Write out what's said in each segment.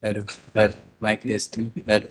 Hello. Hello. Mic testing. Hello.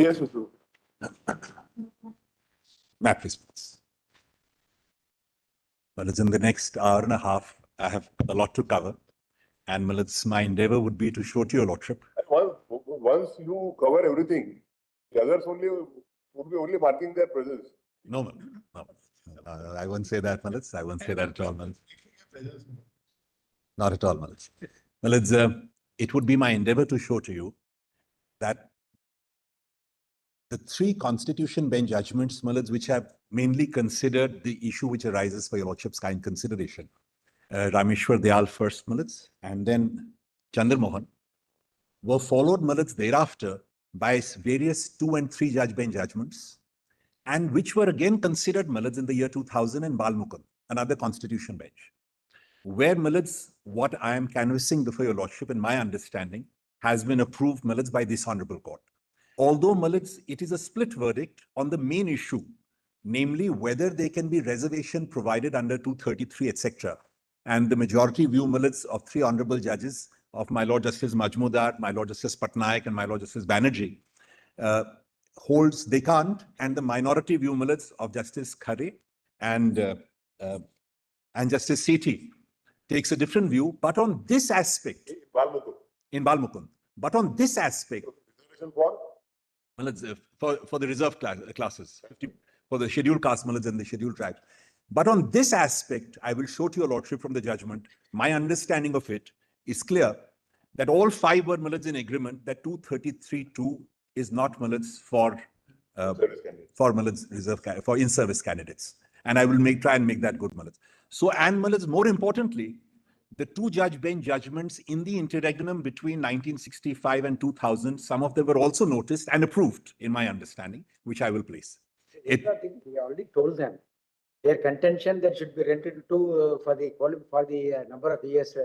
Yes, Mr. Map response. Well, it's in the next hour and a half. I have a lot to cover. And my endeavor would be to show to your lordship. Once you cover everything, the others only would be only marking their presence. No. I won't say that, Malits. I won't say that at all, Malits. Not at all, Malits. Malits, it would be my endeavor to show to you that the 3 Constitution bench judgments, Malits, which have mainly considered the issue which arises for your lordship's kind consideration. Romeshwar Dayal first, Malits, and then Chandra Moan, were followed, Malits, thereafter by various 2 and 3 judge bench judgments, and which were again considered, Malits, in the year 2000 in Balmukund, another constitution bench, where, Malits, what I am canvassing before your lordship, in my understanding, has been approved, Malits, by this honorable court. Although, Malits, it is a split verdict on the main issue, namely whether there can be reservation provided under 233, etc. And the majority view, Malits, of 3 honorable judges, of my Lord Justice Majmudar, my Lord Justice Patnaik, and my Lord Justice Banerjee, holds they can't, and the minority view, Malits, of Justice Khare and Justice Shetty takes a different view, but on this aspect, in Balmukund, but on this aspect, for the reserved classes, for the scheduled caste, Malits, and the scheduled tribes. But on this aspect, I will show to your lordship from the judgment, my understanding of it is clear that all 5 were, Malits, in agreement that 233(2) is not, Malits, for Malits reserve for in-service candidates. And I will try and make that good, Malits. So, and Malits, more importantly, the 2 judge bench judgments in the interregnum between 1965 and 2000, some of them were also noticed and approved, in my understanding, which I will place. We already told them their contention that should be rented to for the number of years.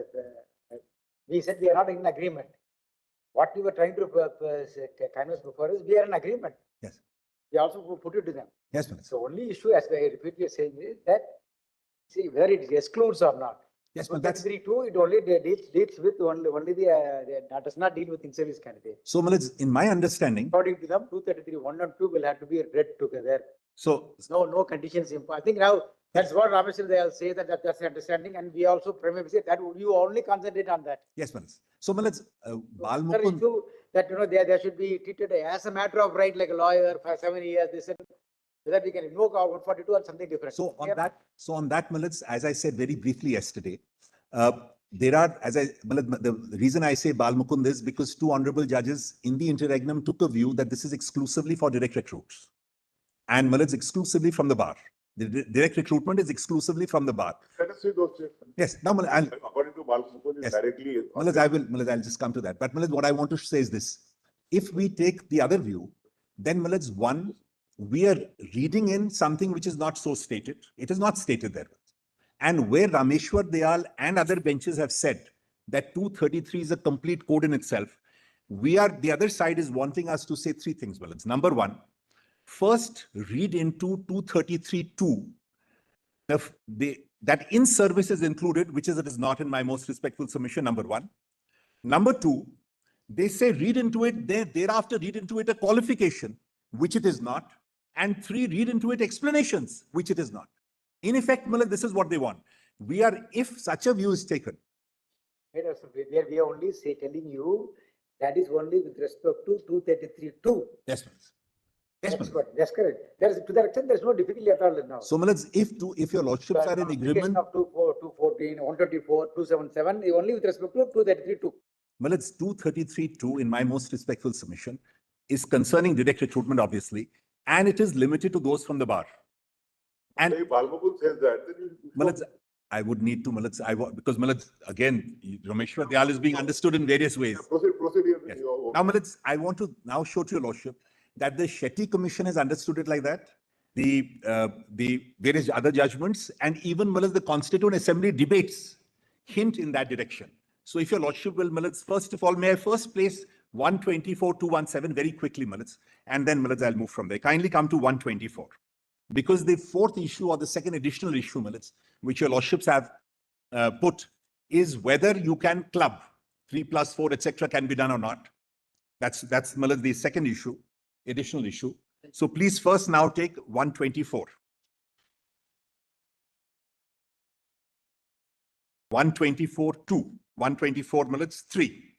We said we are not in agreement. What we were trying to canvass before is we are in agreement. Yes. We also put it to them. Yes, Malits. So only issue, as I repeatedly saying, is that see whether it excludes or not. Yes, but that's 3(2). It only deals with only the does not deal with in-service candidates. So, Malits, in my understanding, according to them, 233(1) and 2 will have to be read together. So no conditions. I think now that's what Romeshwar they'll say that's the understanding, and we also primarily say that you only concentrate on that. Yes, Malits. So, Malits, Balmukund, that there should be treated as a matter of right, like a lawyer for 7 years. They said whether we can invoke our 142 or something different. So on that, Malits, as I said very briefly yesterday, there are, the reason I say Balmukund is because 2 honorable judges in the interregnum took a view that this is exclusively for direct recruits, and Malits exclusively from the bar. The direct recruitment is exclusively from the bar. Let us see those statements. Yes. Now, according to Balmukund, yes. Directly. Malits, I'll just come to that. But Malits, what I want to say is this: if we take the other view, then Malits, 1, we are reading in something which is not so stated. It is not stated there. And where Romeshwar Dayal and other benches have said that 233 is a complete code in itself, the other side is wanting us to say 3 things, Malits. Number 1, first read into 233(2) that in service is included, which it is not in my most respectful submission, number 1. Number 2, they say read into it, thereafter read into it a qualification, which it is not. And 3, read into it explanations, which it is not. In effect, Malits, this is what they want. If such a view is taken. We are only telling you that is only with respect to 233(2). Yes, Malits. Yes, that's correct. To that extent, there's no difficulty at all now. So, Malits, if your lordships are in agreement of 214, 124, 277, only with respect to 233(2). Malits, 233(2), in my most respectful submission, is concerning direct recruitment, obviously, and it is limited to those from the bar. And if Balmukund says that, then Malits, I would need to, Malits, because Malits, again, Romeshwar Dayal is being understood in various ways. Proceed. Yes. Now, Malits, I want to now show to your lordship that the Shetty Commission has understood it like that. The various other judgments and even Malits, the Constituent Assembly debates hint in that direction. So if your lordship will, Malits, first of all, may I first place 124.217 very quickly, Malits, and then Malits, I'll move from there. Kindly come to 124. Because the 4th issue or the second additional issue, Malits, which your lordships have put, is whether you can club 3+4, etc. can be done or not. That's Malits, the second issue. additional issue. So please first now take 124. 124 2. 124 minutes 3.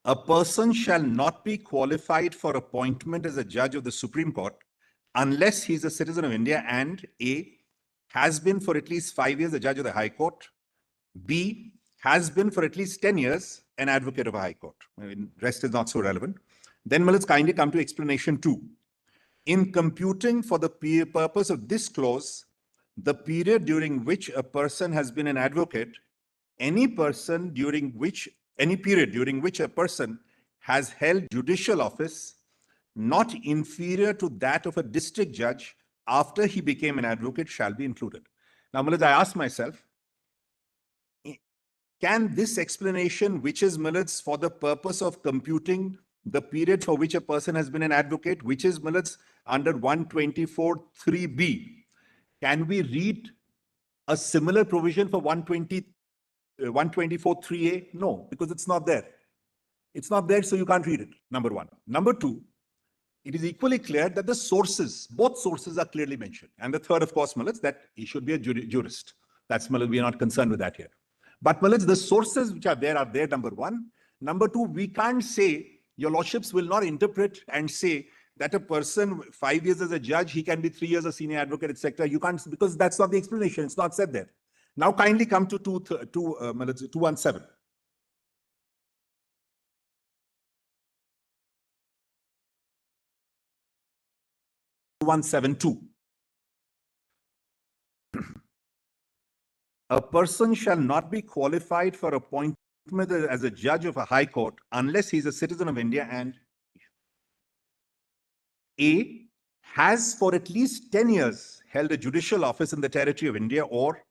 A person shall not be qualified for appointment as a judge of the Supreme Court unless he is a citizen of India and A, has been for at least 5 years a judge of the High Court, B, has been for at least 10 years an advocate of a High Court. I mean, rest is not so relevant. Then let's kindly come to explanation 2. In computing for the purpose of this clause, the period during which a person has been an advocate, any period during which a person has held judicial office not inferior to that of a district judge after he became an advocate shall be included. Now, Milad, I ask myself, can this explanation, which is Milad's for the purpose of computing the period for which a person has been an advocate, which is Milad's under 124(3)(b), can we read a similar provision for 124(3)(a)? No, because it's not there. It's not there, so you can't read it, number one. Number two, it is equally clear that the sources, both sources are clearly mentioned. And the third, of course, Milad, that he should be a jurist. That's Milad, we are not concerned with that here. But Milad, the sources which are there, number one. Number two, we can't say, your lordships will not interpret and say that a person 5 years as a judge, he can be 3 years a senior advocate, etc. You can't, because that's not the explanation. It's not said there. Now kindly come to 217. A person shall not be qualified for appointment as a judge of a high court unless he is a citizen of India and A, has for at least 10 years held a judicial office in the territory of India, or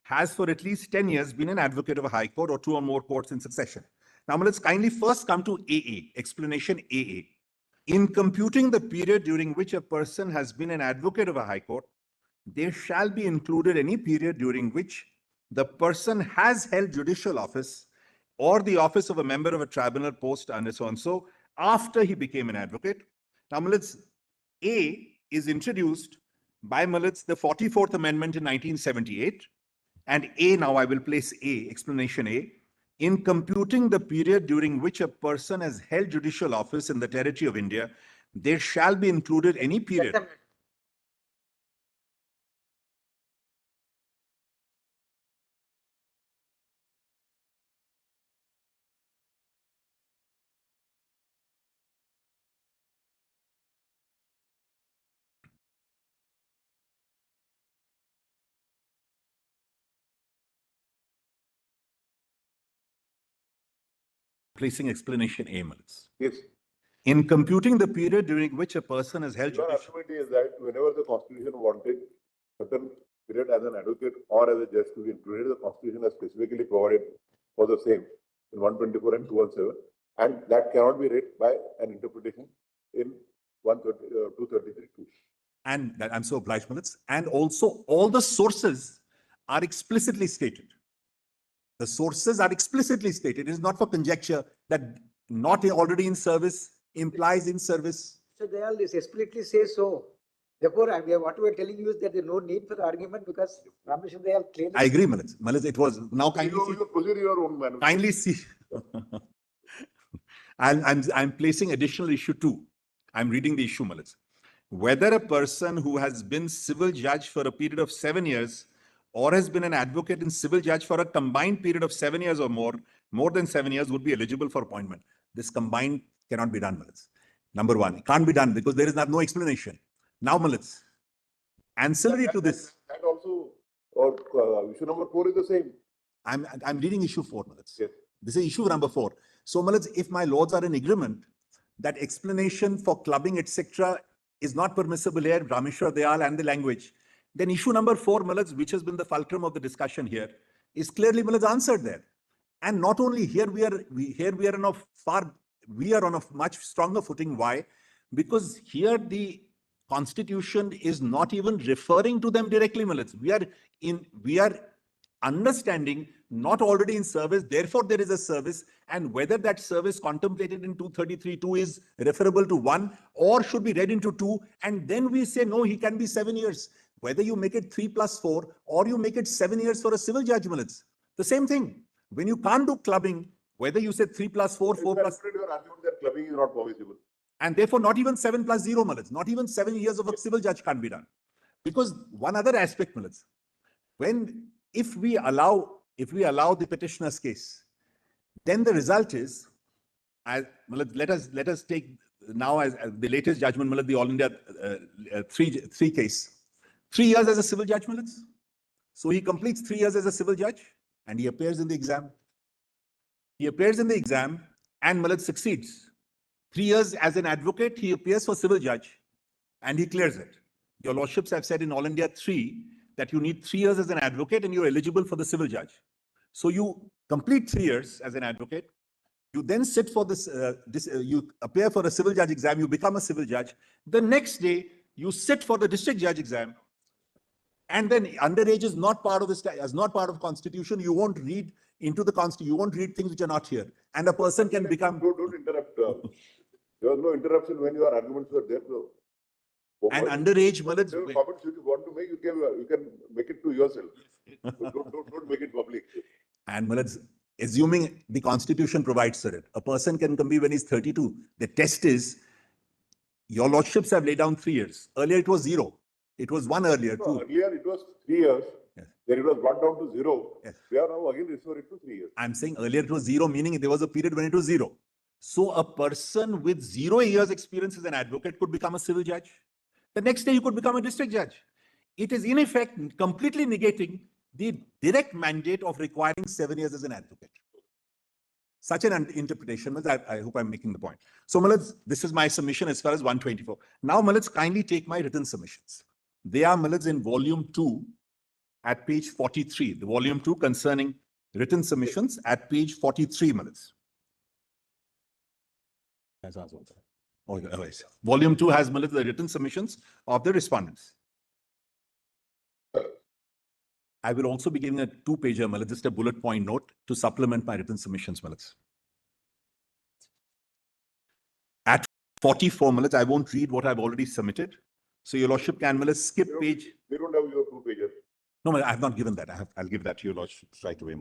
has for at least 10 years been an advocate of a high court or 2 or more courts in succession. Now let's kindly first come to AA, explanation AA. In computing the period during which a person has been an advocate of a high court, there shall be included any period during which the person has held judicial office or the office of a member of a tribunal post under so and so after he became an advocate. Now, Militz, A is introduced by Militz, the 44th Amendment in 1978. And A, now I will place A, explanation A. In computing the period during which a person has held judicial office in the territory of India, there shall be included any period. Placing explanation A, Militz. Yes. In computing the period during which a person has held Your judicial... argument is that whenever the Constitution wanted certain period as an advocate or as a judge to be included, the Constitution has specifically provided for the same in 124 and 217, and that cannot be read by an interpretation in 233(2). And that, I'm so obliged, Militz. And also, all the sources are explicitly stated. The sources are explicitly stated. It is not for conjecture that not already in service implies in service. So they all explicitly say so. Therefore, what we are telling you is that there is no need for the argument because Rameshwar, they are clearly. I agree, Militz. Militz, it was now kindly see. You proceed your own manner. Kindly see. I'm placing additional issue 2. I'm reading the issue, Militz. Whether a person who has been civil judge for a period of 7 years or has been an advocate and civil judge for a combined period of 7 years or more than 7 years would be eligible for appointment. This combined cannot be done, Militz. Number one, it can't be done because there is no explanation. Now, Militz, ancillary to this. And also, or issue number 4 is the same. I'm reading issue 4, Militz. Yes. This is issue number 4. So, Militz, if my lords are in agreement that explanation for clubbing, etc., is not permissible here, Rameshwar, Dayal, and the language, then issue number 4, Militz, which has been the fulcrum of the discussion here, is clearly, Militz, answered there. And not only here, we are on a much stronger footing. Why? Because here the Constitution is not even referring to them directly, Militz. We are understanding not already in service, therefore there is a service, and whether that service contemplated in 233(2) is referable to 1 or should be read into 2, and then we say, no, he can be 7 years. Whether you make it 3 plus 4 or you make it 7 years for a civil judgment, the same thing. When you can't do clubbing, whether you say 3 plus 4, 4 plus... Your argument that clubbing is not permissible. And therefore not even 7 plus 0, Malaj, not even 7 years of a civil judge can't be done. Because one other aspect, Malaj, if we allow the petitioner's case, then the result is, let us take now as the latest judgment, the All India 3 case, 3 years as a civil judge, so he completes 3 years as a civil judge and he appears in the exam. He appears in the exam and succeeds. 3 years as an advocate, he appears for civil judge and he clears it. Your lordships have said in All India 3 that you need 3 years as an advocate and you're eligible for the civil judge. So you complete 3 years as an advocate. You then sit for you appear for a civil judge exam, you become a civil judge. The next day, you sit for the district judge exam. And then underage is not part of the Constitution. You won't read into the Constitution. You won't read things which are not here. And a person can become... Don't interrupt. There was no interruption when your arguments were there. So, and underage... Comments you want to make, you can make it to yourself. don't make it public. And assuming the Constitution provides for it, a person can come when he's 32. The test is, your lordships have laid down 3 years. Earlier it was 0. It was 1 earlier too. Earlier it was 3 years. Yes. Then it was brought down to 0. Yes. We are now again restored it to 3 years. I'm saying earlier it was 0, meaning there was a period when it was 0. So a person with 0 years experience as an advocate could become a civil judge. The next day he could become a district judge. It is in effect completely negating the direct mandate of requiring 7 years as an advocate. Such an interpretation, I hope I'm making the point. So this is my submission as far as 124. Now kindly take my written submissions. They are in volume 2 at page 43. The volume 2 concerning written submissions at page 43. Volume 2 has the written submissions of the respondents. I will also be giving a 2-pager, just a bullet point note to supplement my written submissions, At 44, I won't read what I've already submitted. So your lordship can skip page. We don't have your 2-pager. No, I have not given that. I'll give that to your lordship right away.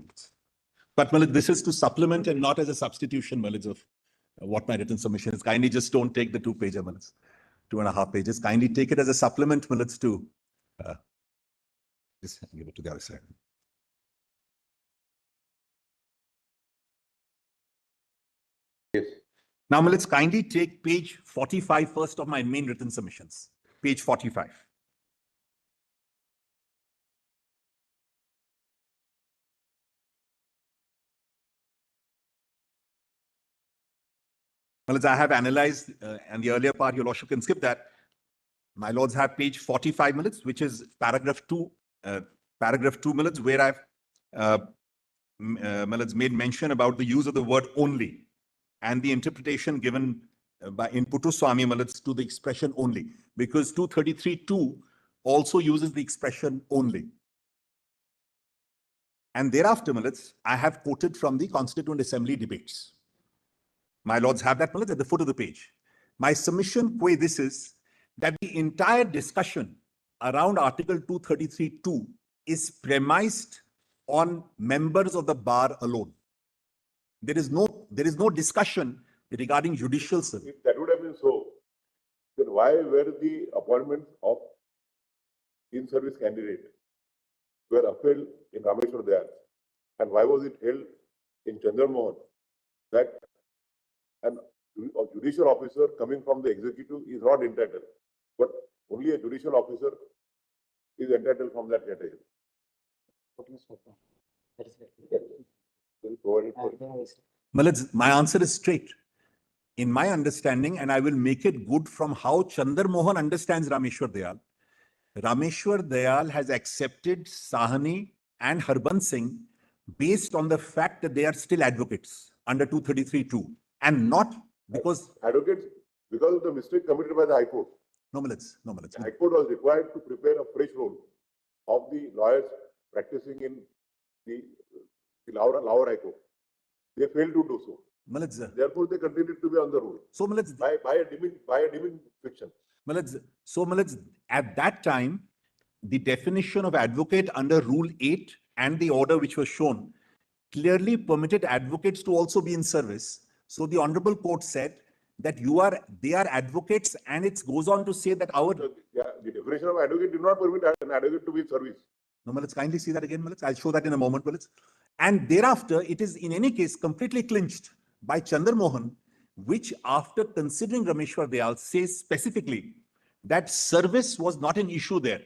But this is to supplement and not as a substitution, of what my written submission is. Kindly just don't take the 2-pager, 2.5 pages. Kindly take it as a supplement, to just give it to the other side. Yes. Now, let's kindly take page 45 first of my main written submissions. Page 45. I have analyzed, and the earlier part, your lordship can skip that. My lords have page 45, which is paragraph 2, where I've made mention about the use of the word only and the interpretation given by in Puttaswamy to the expression only, because 233(2) also uses the expression only. And thereafter, I have quoted from the Constituent Assembly debates. My lords have that at the foot of the page. My submission, this is that the entire discussion around Article 233(2) is premised on members of the bar alone. There is no discussion regarding judicial service. If that would have been so, then why were the appointments of in-service candidates were upheld in Romeshwar there? And why was it held in Chandra Moan that a judicial officer coming from the executive is not entitled, but only a judicial officer is entitled from that category? My answer is straight. In my understanding, and I will make it good from how Chandra Moan understands Romeshwar Dayal. Romeshwar Dayal has accepted Sahani and Harbans Singh based on the fact that they are still advocates under 233(2) and not because... Advocates because of the mistake committed by the High Court. No, The High Court was required to prepare a fresh roll of the lawyers practicing in the Lahore High Court. They failed to do so. Malad, Therefore, they continued to be on the rule. so Malad, By a deeming fiction. Malad, at that time, the definition of advocate under Rule 8 and the order which was shown clearly permitted advocates to also be in service. So the Honorable Court said that they are advocates, and it goes on to say that our... Yeah, the definition of advocate did not permit an advocate to be in service. No, let's kindly see that again, Malad. I'll show that in a moment, Malad. And thereafter, it is in any case completely clinched by Chandra Moan, which after considering Romeshwar Dayal says specifically that service was not an issue there.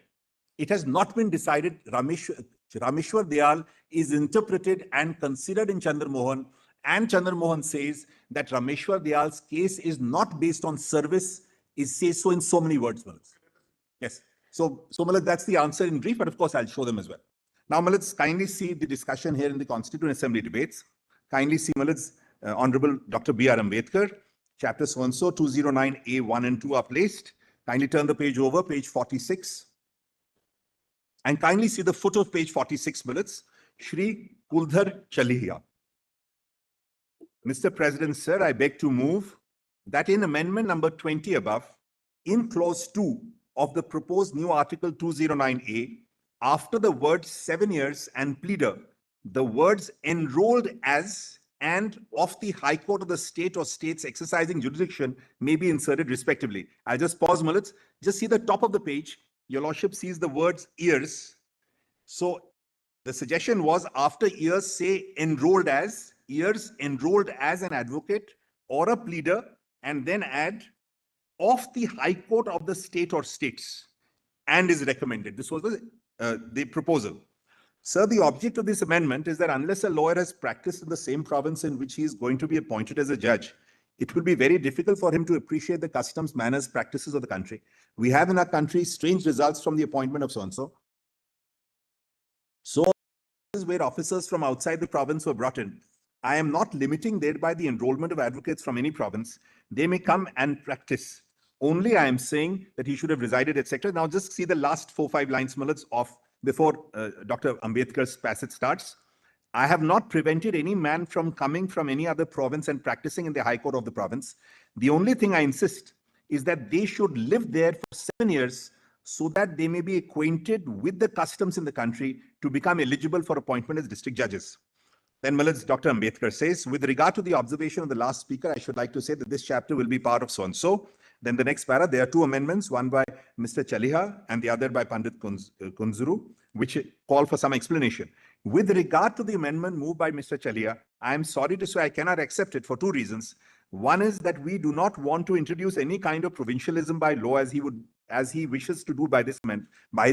It has not been decided. Romeshwar Dayal is interpreted and considered in Chandra Moan, and Chandra Moan says that Romeshwar Dayal's case is not based on service, is says so in so many words, Malad. Yes. So Malad, that's the answer in brief, but of course I'll show them as well. Now, Malad, kindly see the discussion here in the Constituent Assembly debates. Kindly see Malad's Honorable Dr. B.R. Ambedkar, chapter so-and-so, 209A, 1 and 2 are placed. Kindly turn the page over, page 46. And kindly see the foot of page 46, Malad. Shri Kuldhar Chaliya. Mr. President, sir, I beg to move that in amendment number 20 above, in clause 2 of the proposed new article 209A, after the words 7 years and pleader, the words enrolled as and of the High Court of the state or states exercising jurisdiction may be inserted respectively. I'll just pause, Malad. Just see the top of the page. Your Lordship sees the words years. So the suggestion was after years, say enrolled as, years enrolled as an advocate or a pleader, and then add of the High Court of the state or states, and is recommended. This was the proposal. Sir, the object of this amendment is that unless a lawyer has practiced in the same province in which he is going to be appointed as a judge, it will be very difficult for him to appreciate the customs, manners, practices of the country. We have in our country strange results from the appointment of so-and-so. So, this is where officers from outside the province were brought in. I am not limiting thereby the enrollment of advocates from any province. They may come and practice. Only I am saying that he should have resided, etc. Now just see the last 4-5 lines, Malad, of before Dr. Ambedkar's passage starts. I have not prevented any man from coming from any other province and practicing in the High Court of the province. The only thing I insist is that they should live there for 7 years so that they may be acquainted with the customs in the country to become eligible for appointment as district judges. Then Malad, Dr. Ambedkar says, with regard to the observation of the last speaker, I should like to say that this chapter will be part of so-and-so. Then the next para, there are 2 amendments, one by Mr. Chaliha and the other by Pandit Kunzuru, which call for some explanation. With regard to the amendment moved by Mr. Chaliha, I am sorry to say I cannot accept it for 2 reasons. One is that we do not want to introduce any kind of provincialism by law as he wishes to do by his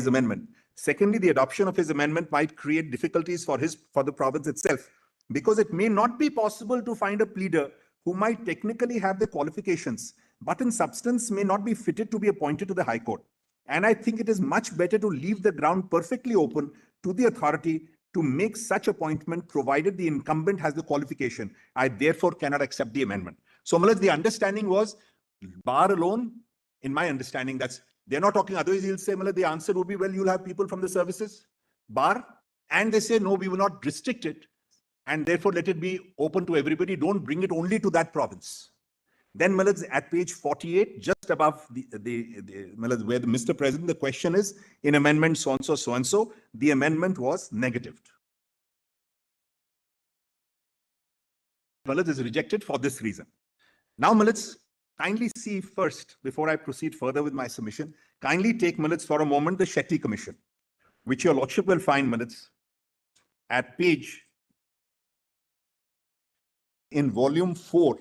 amendment. Secondly, the adoption of his amendment might create difficulties for the province itself, because it may not be possible to find a pleader who might technically have the qualifications, but in substance may not be fitted to be appointed to the High Court. And I think it is much better to leave the ground perfectly open to the authority to make such appointment, provided the incumbent has the qualification. I therefore cannot accept the amendment. So, Malad, the understanding was, bar alone, in my understanding, they're not talking, otherwise he'll say, Malad, the answer would be, well, you'll have people from the services, bar, and they say, no, we will not restrict it, and therefore let it be open to everybody. Don't bring it only to that province. Then, Malad, at page 48, just above Malad, where the Mr. President, the question is, in amendment so-and-so, so-and-so, the amendment was negatived. Malad is rejected for this reason. Now, Malad, kindly see first, before I proceed further with my submission, kindly take, Malad, for a moment, the Shetty Commission, which your Lordship will find, Malad, at page, in volume 4,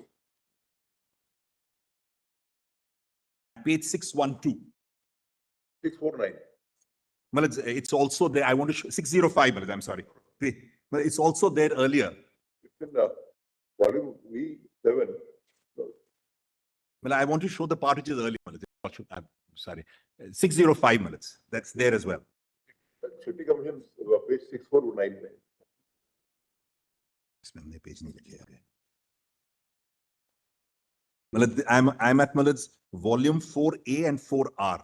page 612. 649. Well, it's also there. I want to show 605, I'm sorry. It's also there earlier. It's in volume V7. Well, I want to show the part which is earlier. I'm sorry. 605 minutes. That's there as well. Shetty Commission, page 6499. Page I'm at Malad's volume 4A and 4R.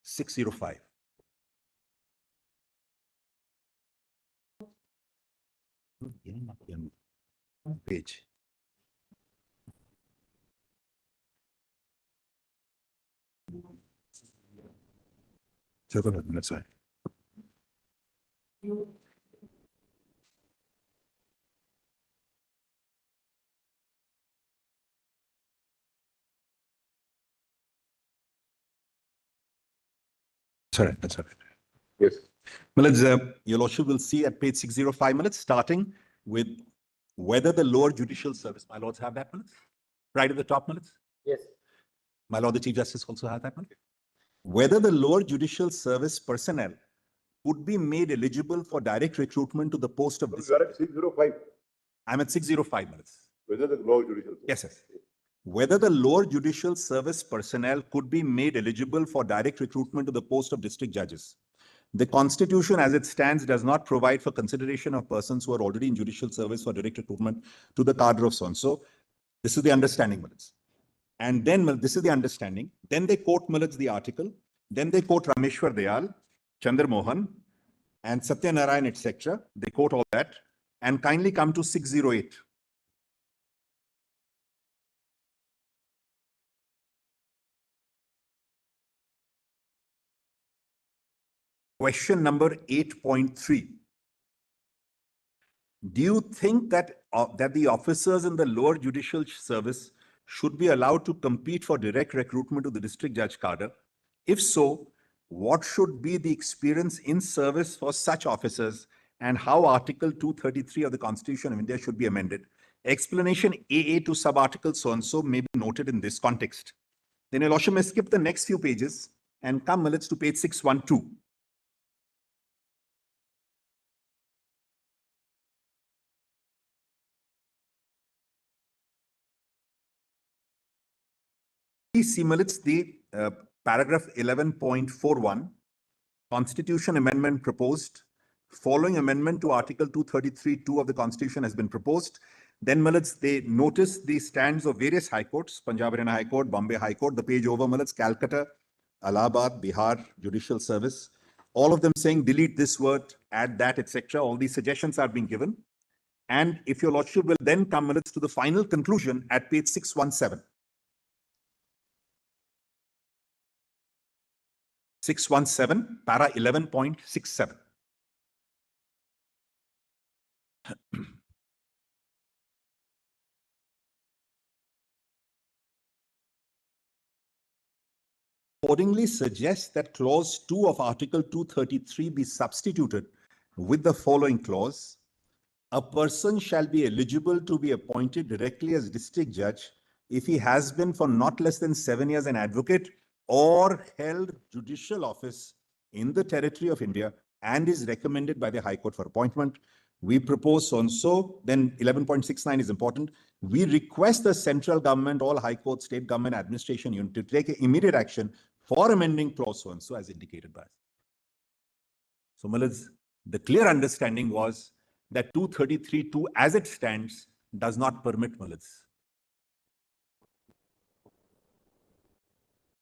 605. Page. That's right. That's all right. That's all right. Yes. Your Lordship will see at page 605 minutes, starting with whether the lower judicial service, my lords have that minutes, right at the top minutes. Yes. My Lord, the Chief Justice also has that minute. Whether the lower judicial service personnel would be made eligible for direct recruitment to the post of So this. you are at 605. I'm at 605 minutes. Whether the lower judicial. Yes, yes. Whether the lower judicial service personnel could be made eligible for direct recruitment to the post of district judges. The Constitution as it stands does not provide for consideration of persons who are already in judicial service for direct recruitment to the cadre of so-and-so. This is the understanding, minutes. And then this is the understanding. Then they quote minutes the article. Then they quote Romeshwar Dayal, Chandra Moan, and Satya Narayan, etc. They quote all that and kindly come to 608. Question number 8.3. Do you think that, that the officers in the lower judicial service should be allowed to compete for direct recruitment to the district judge cadre? If so, what should be the experience in service for such officers and how Article 233 of the Constitution of India should be amended? Explanation AA to sub-article so-and-so may be noted in this context. Then Your Lordship may skip the next few pages and come minutes to page 612. Please see minutes the paragraph 11.41, Constitution amendment proposed. Following amendment to Article 233(2) of the Constitution has been proposed. Then minutes they notice the stands of various high courts, Punjab Haryana High Court, Bombay High Court, the page over minutes, Calcutta, Allahabad, Bihar, Judicial Service. All of them saying delete this word, add that, etc. All these suggestions are being given. And if Your Lordship will then come minutes to the final conclusion at page 617. 617, para 11.67. Accordingly suggests that clause 2 of Article 233 be substituted with the following clause. A person shall be eligible to be appointed directly as district judge if he has been for not less than 7 years an advocate or held judicial office in the territory of India and is recommended by the High Court for appointment. We propose so and so. Then 11.69 is important. We request the central government, all high court, state government, administration unit to take immediate action for amending clause so and so as indicated by us. So, Milids, the clear understanding was that 233(2) as it stands does not permit Milids.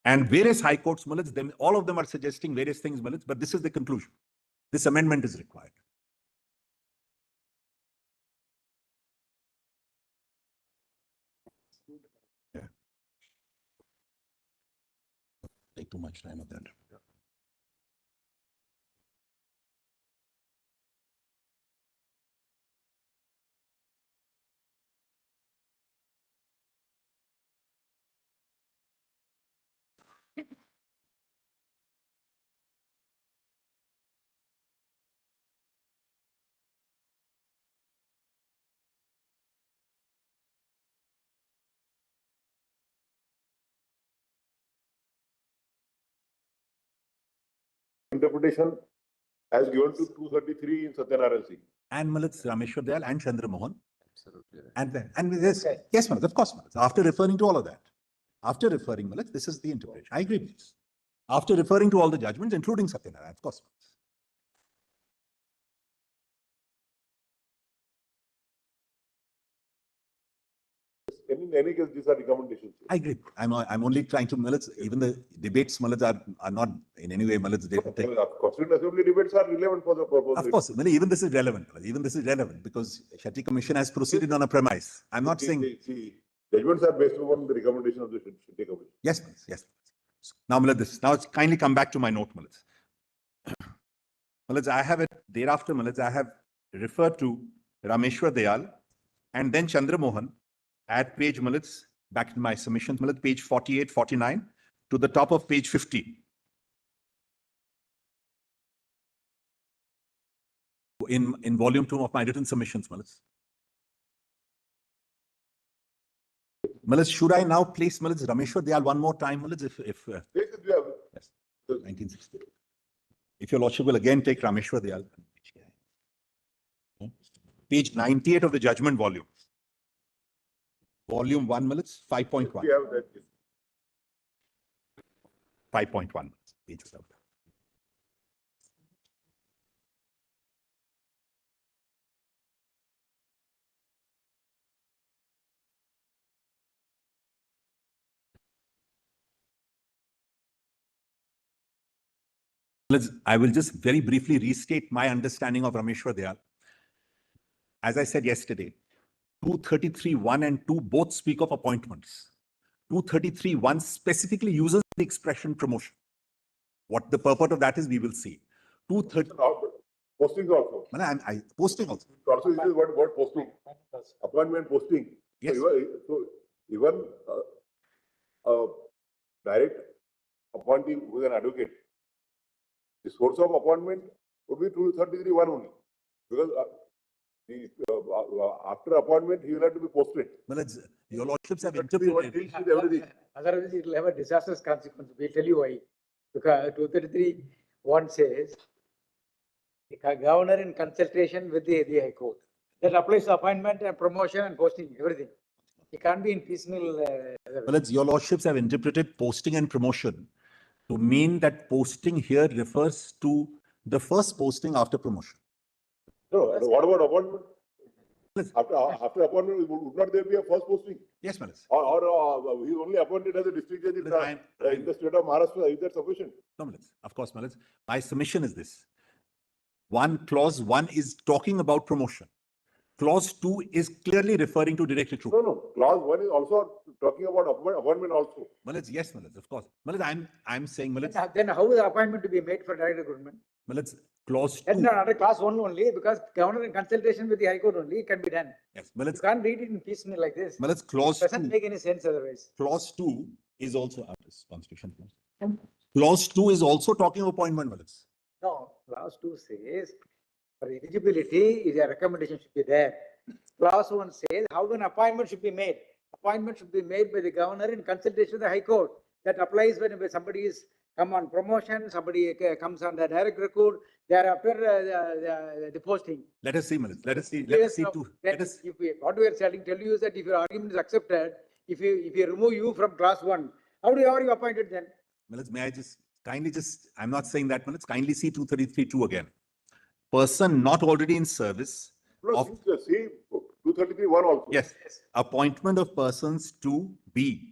And various high courts, Milids, all of them are suggesting various things, Milids, but this is the conclusion. This amendment is required. Yeah. Take too much time of that. Interpretation as given to 233 in Satya Narayan C. And Milids, Romeshwar Dayal and Chandra Moan. Absolutely. And this, yes, Milids, of course, Milids. After referring to all of that, after referring, Milids, this is the interpretation. I agree with this. After referring to all the judgments, including Satya Narayan, of course, Milids. Can in any case, these are recommendations. I agree. I'm only trying to, Millet, even the debates, Millet, are not in any way, Millet, they take. Constituent Assembly debates are relevant for the purpose. Of course, Millet, even this is relevant. Even this is relevant because Shetty Commission has proceeded on a premise. I'm not saying. See, judgments are based upon the recommendation of the Shetty Commission. Yes, Millet, yes. Now, Millet, now kindly come back to my note, Millet. Millet, I have it, thereafter, Millet, I have referred to Romeshwar Dayal and then Chandra Moan at page, Millet, back in my submissions, Millet, page 48, 49 to the top of page 50. In volume 2 of my written submissions, Millet. Millet, should I now place Millet Romeshwar Dayal one more time, Millet, if Yes, we have. yes, 1960. If your lordship will again take Romeshwar Dayal. Page 98 of the judgment volume. Volume 1, Millet, 5.1. We have that. 5.1. Page without. I will just very briefly restate my understanding of Romeshwar Dayal. As I said yesterday, 233(1) and 2 both speak of appointments. 233(1) specifically uses the expression promotion. What the purport of that is, we will see. 230. Postings also. Posting also. Also, this is what posting. Appointment posting. Yes. So even direct appointing with an advocate, the source of appointment would be 233(1) only. Because after appointment, he will have to be posted. Your lordships have interpreted. Otherwise, it will have a disastrous consequence. We'll tell you why. Because 233(1) says, the governor in consultation with the High Court. That applies to appointment and promotion and posting, everything. It can't be in piecemeal. Your lordships have interpreted posting and promotion to mean that posting here refers to the first posting after promotion. No, what about appointment? After appointment, would not there be a first posting? Yes, Manas. Or he's only appointed as a district judge in the state of Maharashtra. Is that sufficient? No, Manas. Of course, Manas. My submission is this. Clause 1 is talking about promotion. Clause 2 is clearly referring to direct recruitment. No. Clause 1 is also talking about appointment also. Manas, yes, Manas, of course. Manas, I'm saying, Manas. Then how is the appointment to be made for direct recruitment? Manas, clause 2. That's not under clause 1 only, because governor in consultation with the High Court only, it can be done. Yes, Manas. You can't read it in piecemeal like this. Manas, clause It doesn't 2. make any sense otherwise. Clause 2 is also this constitution. Clause 2 is also talking of appointment, Manas. No, clause 2 says, for eligibility, a recommendation should be there. Clause 1 says how an appointment should be made. Appointment should be made by the governor in consultation with the High Court. That applies when somebody is come on promotion, somebody comes on the direct recruit, thereafter the posting. Let us see, Manas. Let us see. What we are tell you is that if your argument is accepted, if you remove you from clause 1, how are you appointed then? Manas, may I I'm not saying that, Manas. Kindly see 233(2) again. Person not already in service. No, see 233(1) also. Yes. Appointment of persons to be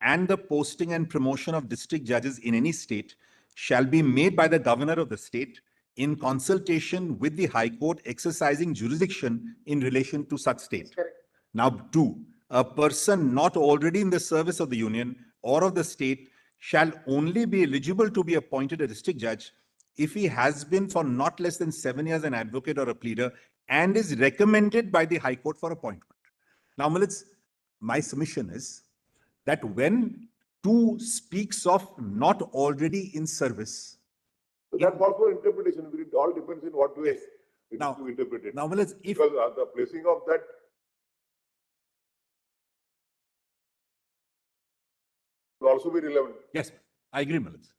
and the posting and promotion of district judges in any state shall be made by the governor of the state in consultation with the High Court exercising jurisdiction in relation to such state. Now, 2, a person not already in the service of the union or of the state shall only be eligible to be appointed a district judge if he has been for not less than 7 years an advocate or a pleader and is recommended by the High Court for appointment. Now, Milits, my submission is that when 2 speaks of not already in service. So that's also interpretation. It all depends in what way it is to interpret it. Now, Milits, if because the placing of that will also be relevant. Yes, I agree, Milits.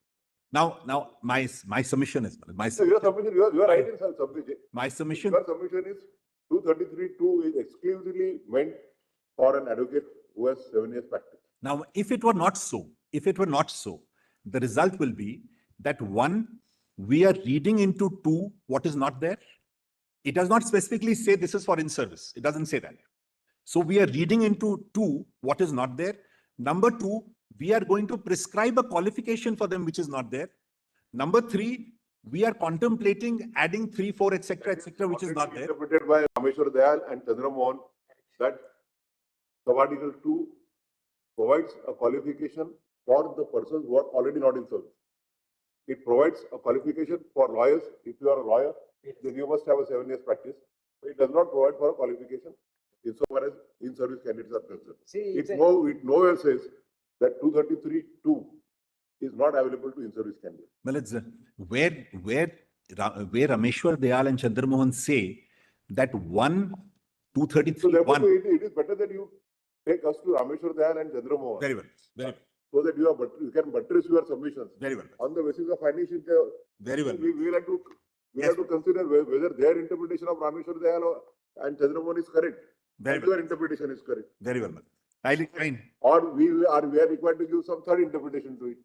Now, my submission is my So your submission, you are right in submission. My submission. Your submission is 233(2) is exclusively meant for an advocate who has 7 years practice. Now, if it were not so, the result will be that 1, we are reading into 2 what is not there. It does not specifically say this is for in service. It doesn't say that. So we are reading into two, what is not there. Number two, we are going to prescribe a qualification for them, which is not there. Number three, we are contemplating adding 3, 4, etc., which is not there. Interpreted by Romeshwar Dayal and Chandra Moan that sub-article 2 provides a qualification for the persons who are already not in service. It provides a qualification for lawyers. If you are a lawyer, then you must have a 7 years practice. But it does not provide for a qualification insofar as in-service candidates are concerned. See, It nowhere says that 233(2) is not available to in-service candidates. Well, it's where Romeshwar Dayal and Chandra Moan say that 233 So therefore, 1. it is better that you take us to Romeshwar Dayal and Chandra Mohan. Very well. Very well. So that you can buttress your submissions. Very well. On the basis of findings, Very well. we will have to consider whether their interpretation of Romeshwar Dayal and Chandra Mohan is correct. Very and well. your interpretation is correct. Very well. Highly kind. Or we are required to give some third interpretation to it.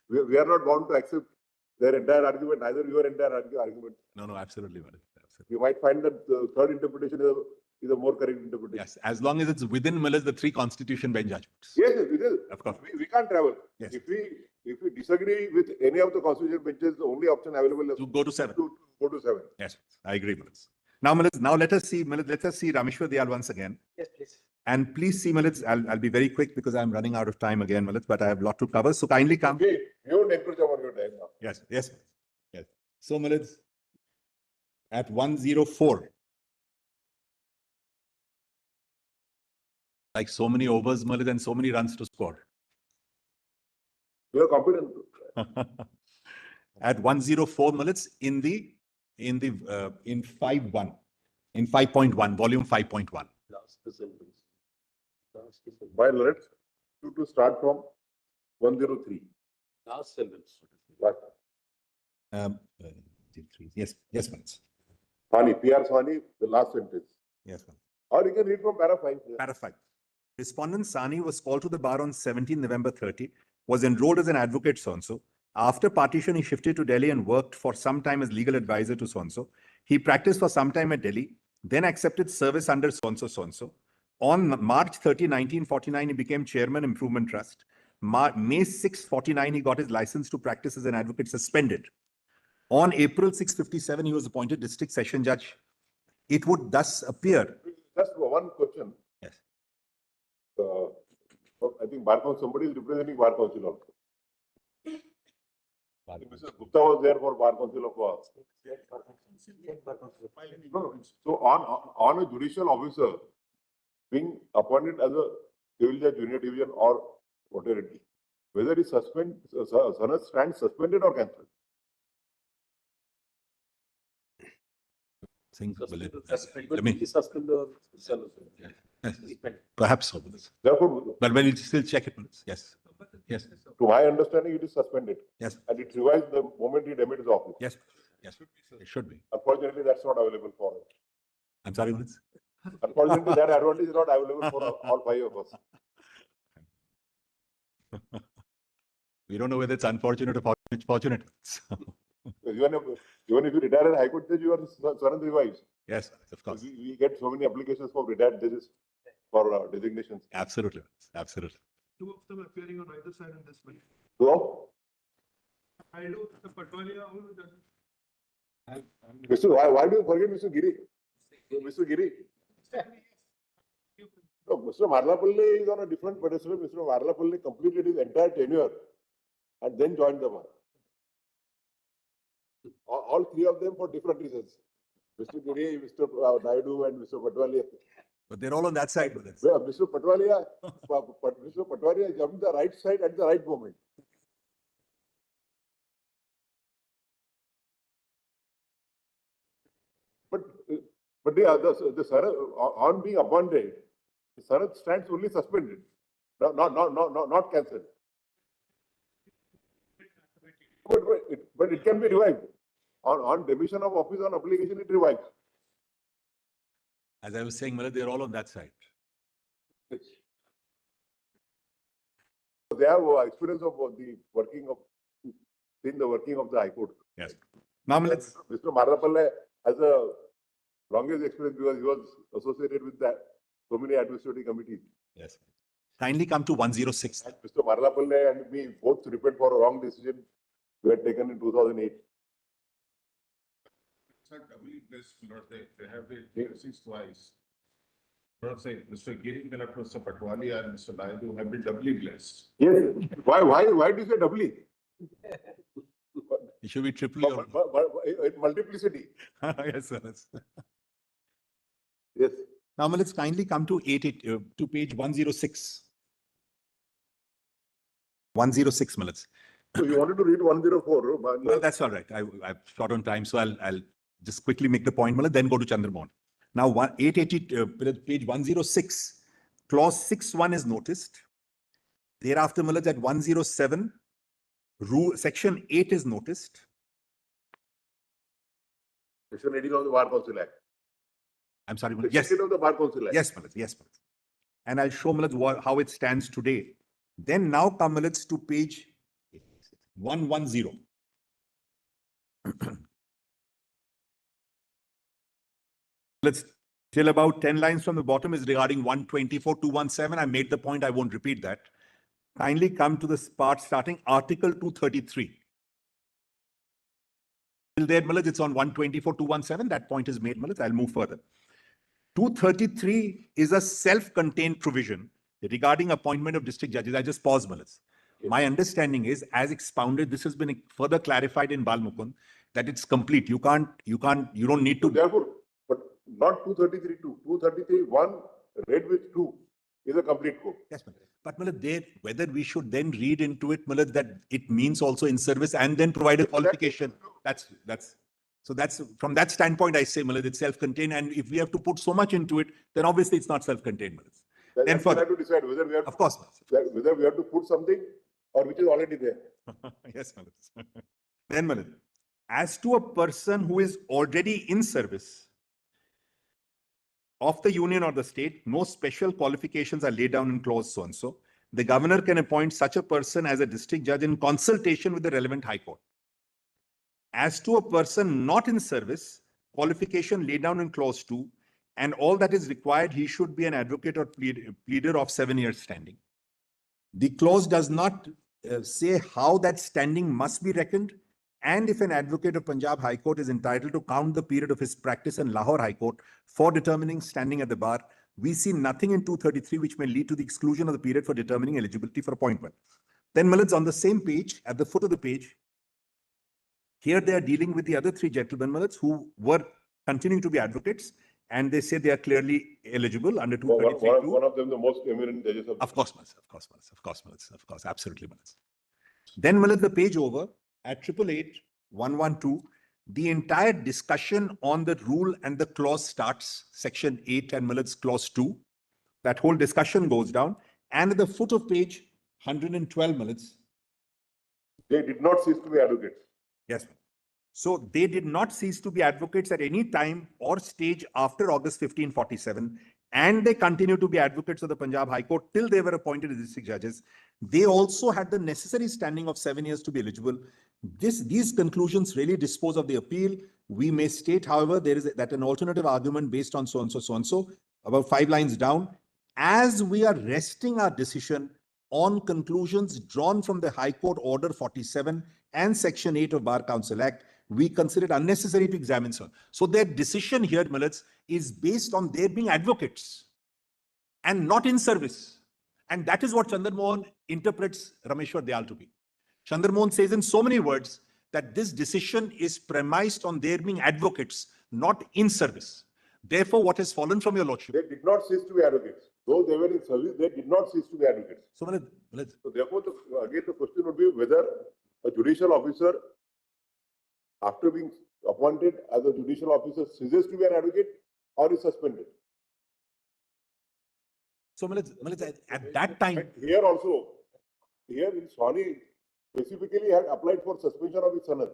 We are not bound to accept their entire argument, neither your entire argument. No, absolutely. Absolutely. You might find that the third interpretation is a more correct interpretation. Yes, as long as it's within the 3 constitution bench judgments. Yes, it is. Of course. We can't travel. Yes. If we disagree with any of the constitutional benches, the only option available is To go to 7. to go to 7. Yes, I agree, Miliz. Now, let us see Romeshwar Dayal once again. Yes, please. And please see, Miliz, I'll be very quick because I'm running out of time again, Miliz, but I have a lot to cover. So kindly come. Okay, you don't encroach on your time now. Yes. So, Miliz, at 104. Like so many overs, Miliz, and so many runs to score. You are competent. At 104 Miliz in 5.1, in 5.1, volume 5.1. While let's to start from 103. Last sentence. Right. Yes, Miliz. Sani, PR Sani, the last sentence. Yes, Miliz. Or you can read from para 5. Para 5. Respondent Sani was called to the bar on 17 November 30, was enrolled as an advocate so-and-so. After partition, he shifted to Delhi and worked for some time as legal advisor to so-and-so. He practiced for some time at Delhi, then accepted service under so-and-so. On March 30, 1949, he became chairman Improvement Trust. May 6, 49, he got his license to practice as an advocate suspended. On April 6, 57, he was appointed district session judge. It would thus appear. Just one question. Yes. I think Bar Council, somebody is representing Bar Council also. Mr. Gupta was there for Bar Council of No. So on a judicial officer being appointed as a civil judge, junior division or whatever it is, whether he stands suspended or cancelled. Perhaps so. Therefore, But when you still check it, yes. to my understanding, it is suspended. Yes. And it revised the moment he demitted his office. Yes. It should be. Unfortunately, that's not available for us. I'm sorry, Miliz. Unfortunately, that advantage is not available for all 5 of us. We don't know whether it's unfortunate or fortunate. Even if you retire as High Court judge, your son revives. Yes, of course. We get so many applications for retired judges for designations. Absolutely. 2 of them appearing on either side in this bill. So, I know the Patwalia, all of them. why do you forget Mr. Giri? Mr. Giri? No, Mr. Marlapalli is on a different pedestal. Mr. Marlapalli completed his entire tenure and then joined the bar. All 3 of them for different reasons. Mr. Giri, Mr. Naidu, and Mr. Patwalia. But they're all on that side. Mr. Patwalia jumped the right side at the right moment. But the Sarad, on being appointed, the Sarad stands only suspended, not cancelled. But it can be revived. On demission of office, on application, it revives. As I was saying, Miliz, they're all on that side. They have experience of the working of the High Court. Yes. Now, Miliz. Mr. Marlapalli, as a longest experience because he was associated with that so many administrative committees. Yes. Kindly come to 106. And Mr. Marlapalle and me both repent for a wrong decision we had taken in 2008. It's not doubly blessed, Lord, they have been deceased twice. Lord say, Mr. Giri, Mr. Patwali and Mr. Naidu have been doubly blessed. Yes. Why do you say doubly? It should be triply. Multiplicity. Yes, sir. Yes. Now, let's kindly come to to page 106. 106 minutes. So you wanted to read 104. Well, that's all right. I'm short on time, so I'll just quickly make the point, then go to Chandra Moan. Now, 880, page 106, clause 6.1 is noticed. Thereafter, at 107, section 8 is noticed. Section 18 of the Bar Council Act. I'm sorry, Section yes. 8 of the Bar Council Act. Yes, yes. And I'll show how it stands today. Then now come to page 110. Let's till about 10 lines from the bottom is regarding 124.217. I made the point, I won't repeat that. Kindly come to this part starting Article 233. Till there, it's on 124.217. That point is made, I'll move further. 233 is a self-contained provision regarding appointment of district judges. I just pause, My understanding is, as expounded, this has been further clarified in Balmukund, that it's complete. You don't need to. So therefore, but not 233.2. 233.1 read with 2 is a complete code. Yes, but whether we should then read into it, that it means also in service and then provide a qualification. So that's from that standpoint, I say, it's self-contained. And if we have to put so much into it, then obviously it's not self-contained. Then we have to decide whether we have of course, whether we have to put something or which is already there. Yes, then as to a person who is already in service of the union or the state, no special qualifications are laid down in clause so and so. The governor can appoint such a person as a district judge in consultation with the relevant high court. As to a person not in service, qualification laid down in clause 2, and all that is required, he should be an advocate or pleader of 7 years standing. The clause does not say how that standing must be reckoned, and if an advocate of Punjab High Court is entitled to count the period of his practice in Lahore High Court for determining standing at the bar, we see nothing in 233 which may lead to the exclusion of the period for determining eligibility for appointment. Then on the same page, at the foot of the page, here they are dealing with the other 3 gentlemen who were continuing to be advocates, and they say they are clearly eligible under 233. One of them, the most eminent judges of course, absolutely. Then the page over at 888.112, the entire discussion on the rule and the clause starts, section 8 and clause 2. That whole discussion goes down, and at the foot of page 112 they did not cease to be advocates. Yes. So they did not cease to be advocates at any time or stage after August 1547, and they continue to be advocates of the Punjab High Court till they were appointed as district judges. They also had the necessary standing of 7 years to be eligible. These conclusions really dispose of the appeal. We may state, however, there is an alternative argument based on so and so, about 5 lines down. As we are resting our decision on conclusions drawn from the High Court Order 47 and Section 8 of Bar Council Act, we consider it unnecessary to examine so. So their decision here, is based on their being advocates and not in service. And that is what Chandra Moan interprets Romeshwar Dayal to be. Chandra Moan says in so many words that this decision is premised on their being advocates, not in service. Therefore, what has fallen from your lordship? They did not cease to be advocates. Though they were in service, they did not cease to be advocates. So therefore, again, the question would be whether a judicial officer, after being appointed as a judicial officer, ceases to be an advocate or is suspended. So, at that time... Here also, in Swani, specifically had applied for suspension of his sanad.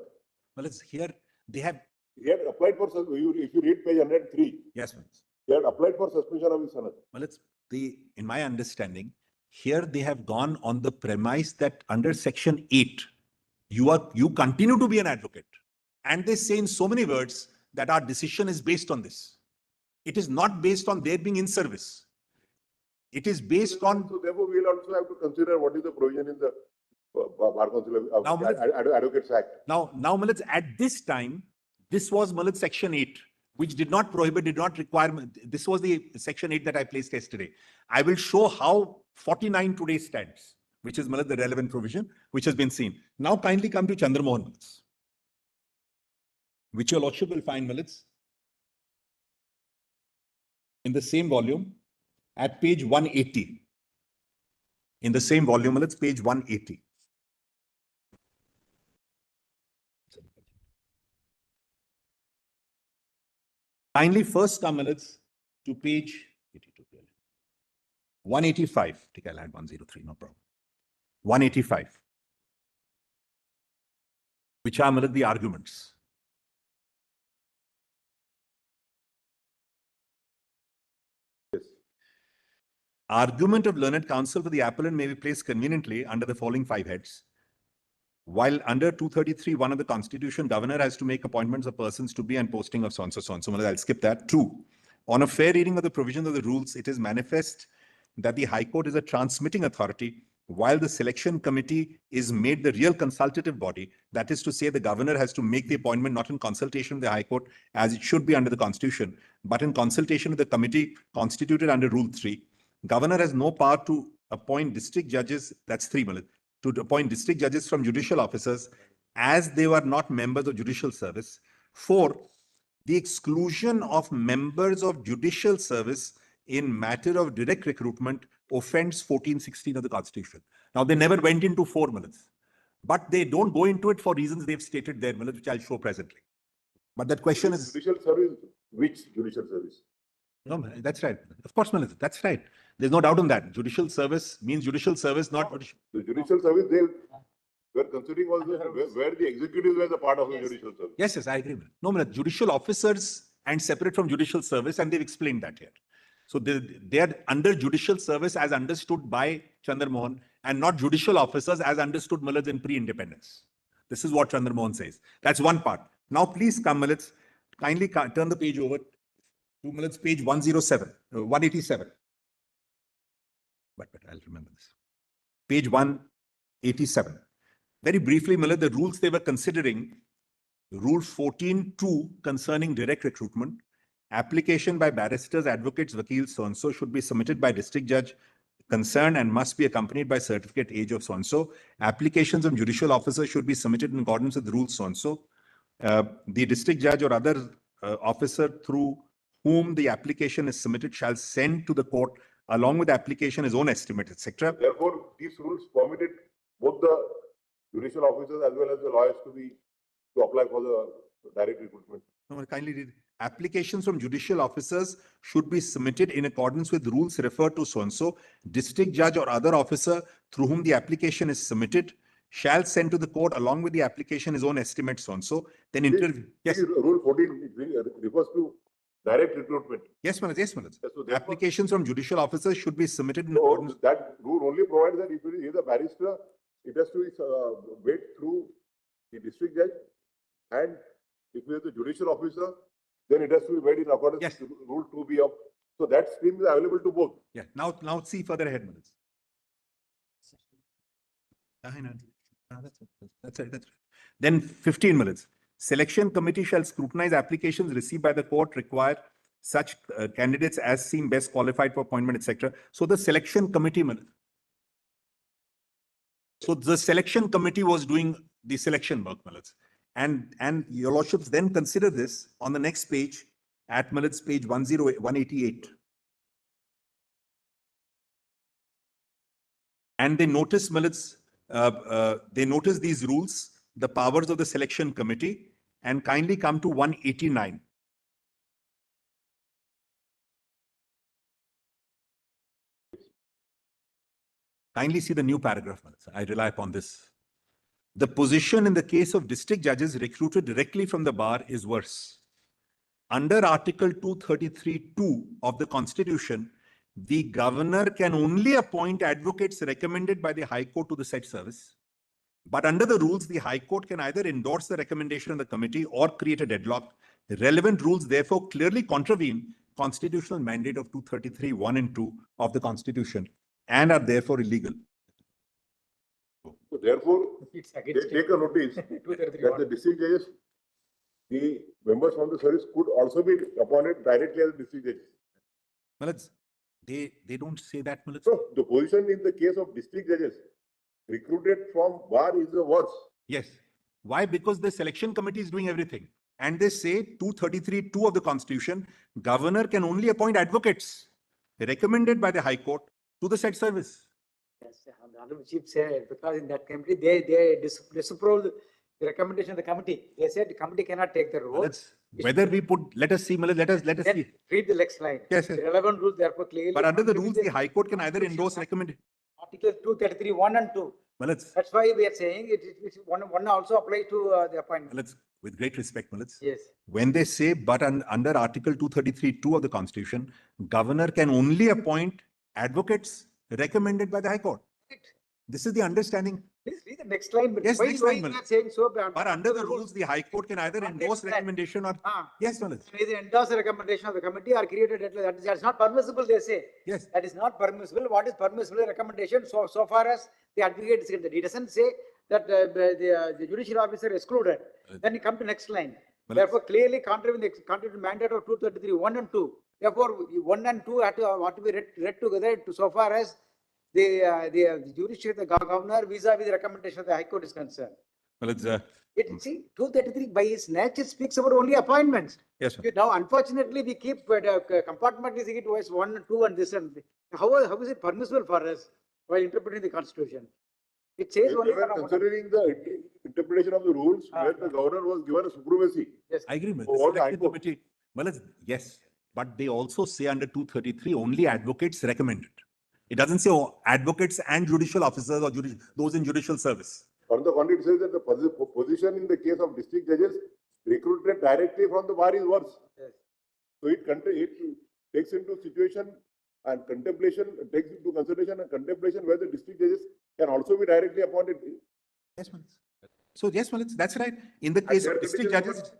Here they have... He had applied for, if you read page 103. Yes, he had applied for suspension of his sanad. In my understanding, here they have gone on the premise that under Section 8, you continue to be an advocate. And they say in so many words that our decision is based on this. It is not based on their being in service. It is based on, So therefore, we'll also have to consider what is the provision in the Bar Council of Now, Advocates Act. now, Milad, at this time, this was Milad Section 8, which did not prohibit, did not require, this was the Section 8 that I placed yesterday. I will show how 49 today stands, which is Milad, the relevant provision, which has been seen. Now kindly come to Chandra Moan, Milad, which your Lordship will find, Milad, in the same volume at page 180. In the same volume, Milad, page 180. Kindly first come, Milad, to page 185. Take, I'll add 103, no problem. 185. Which are, Milad, the arguments. Yes. Argument of learned counsel for the appellant may be placed conveniently under the following 5 heads. While under 233(1) of the Constitution, governor has to make appointments of persons to be and posting of so and so, so and so. I'll skip that. 2. On a fair reading of the provisions of the rules, it is manifest that the High Court is a transmitting authority, while the selection committee is made the real consultative body. That is to say, the governor has to make the appointment not in consultation with the High Court, as it should be under the Constitution, but in consultation with the committee constituted under Rule 3. Governor has no power to appoint district judges, that's 3 minutes, to appoint district judges from judicial officers as they were not members of judicial service. 4, the exclusion of members of judicial service in matter of direct recruitment offends 1416 of the Constitution. Now, they never went into 4 minutes, but they don't go into it for reasons they've stated there, which I'll show presently. But that question is... Judicial service, which judicial service? No, that's right. Of course, Milad, that's right. There's no doubt on that. Judicial service means judicial service, not judicial. The judicial service, they were considering was where the executives were the part of the judicial service. Yes, I agree with it. No, Milad, judicial officers and separate from judicial service, and they've explained that here. So they are under judicial service as understood by Chandra Moan, and not judicial officers as understood, Milad, in pre-independence. This is what Chandra Moan says. That's one part. Now, please come, Milad, kindly turn the page over to Milad, page 187. But I'll remember this. Page 187. Very briefly, Milad, the rules they were considering, Rule 14(2) concerning direct recruitment, application by barristers, advocates, vakils, so-and-so should be submitted by district judge concerned and must be accompanied by certificate age of so-and-so. Applications of judicial officers should be submitted in accordance with rules so-and-so. The district judge or other officer through whom the application is submitted shall send to the court along with the application his own estimate, etc. Therefore, these rules permitted both the judicial officers as well as the lawyers to apply for the direct recruitment. No, kindly read. Applications from judicial officers should be submitted in accordance with rules referred to so-and-so. District judge or other officer through whom the application is submitted shall send to the court along with the application his own estimate so-and-so. Then yes. Rule 14 refers to direct recruitment. Yes, Manoj. Yes, Manoj. So Applications from judicial officers should be submitted in accordance. That rule only provides that if it is a barrister, it has to be wait through the district judge, and if it is a judicial officer, then it has to be made in accordance with Rule 2B of. So that stream is available to both. Yeah. Now see further ahead, Manoj. That's right. Then 15 minutes. Selection committee shall scrutinize applications received by the court, require such candidates as seem best qualified for appointment, etc. So the selection committee, so the selection committee was doing the selection work, Milad. And your lordships then consider this on the next page at Milad's page 188. And they notice, Milad's, they notice these rules, the powers of the selection committee, and kindly come to 189. Kindly see the new paragraph, Milad. I rely upon this. The position in the case of district judges recruited directly from the bar is worse. Under Article 233(2) of the Constitution, the governor can only appoint advocates recommended by the High Court to the said service. But under the rules, the High Court can either endorse the recommendation of the committee or create a deadlock. The relevant rules therefore clearly contravene constitutional mandate of 233, 1 and 2 of the Constitution and are therefore illegal. So therefore, It's they against take a notice 233. that the district judges, the members from the service could also be appointed directly as district judges. Well, they don't say that. Well, So the position in the case of district judges recruited from bar is the worst. yes. Why? Because the selection committee is doing everything. And they say 233, 2 of the Constitution, governor can only appoint advocates recommended by the High Court to the said service. Yes, the Honorable Chief said, because in that committee, they disapproved the recommendation of the committee. They said the committee cannot take the role. Whether we put, let us see, let us Then see. read the next line. Yes, The yes. relevant rules therefore clearly. But under the rules, constitute the High Court can either endorse, recommend. Article 233, 1 and 2. Well, That's why we are saying one also applies to the appointment. with great respect, Yes. when they say, but under Article 233, 2 of the Constitution, governor can only appoint advocates recommended by the High Court. This is the understanding. Please read the next line. But Yes, why, next why line, you Malad. are saying so? But under the rules, the High Court can either Not endorse next line. recommendation or, Ah. yes, Malad. Either endorse the recommendation of the committee or create a deadline. That's not permissible, they say. Yes. That is not permissible. What is permissible recommendation? So far as the advocate is concerned, he doesn't say that the judicial officer excluded. Then you come to next line. Well, Therefore, clearly contrary to the mandate of 233, 1 and 2. Therefore, 1 and 2 have to be read together so far as the judiciary, the governor vis-a-vis the recommendation of the High Court is concerned. Well, it's, See, 233 by its nature speaks about only appointments. yes, sir. Now, unfortunately, we keep compartmentalizing it as 1 and 2 and this and this. How is it permissible for us while interpreting the Constitution? It says only. Even considering the interpretation of the rules where the governor was given a supremacy. Yes. I agree with For all the High selected Court. committee. Well, yes, but they also say under 233, only advocates recommended. It doesn't say advocates and judicial officers or those in judicial service. On the contrary, it says that the position in the case of district judges recruited directly from the bar is worse. Yes. So it takes into situation and contemplation, takes into consideration and contemplation where the district judges can also be directly appointed. Yes, Manoj. So yes, Manoj, that's right. In the case of district judges,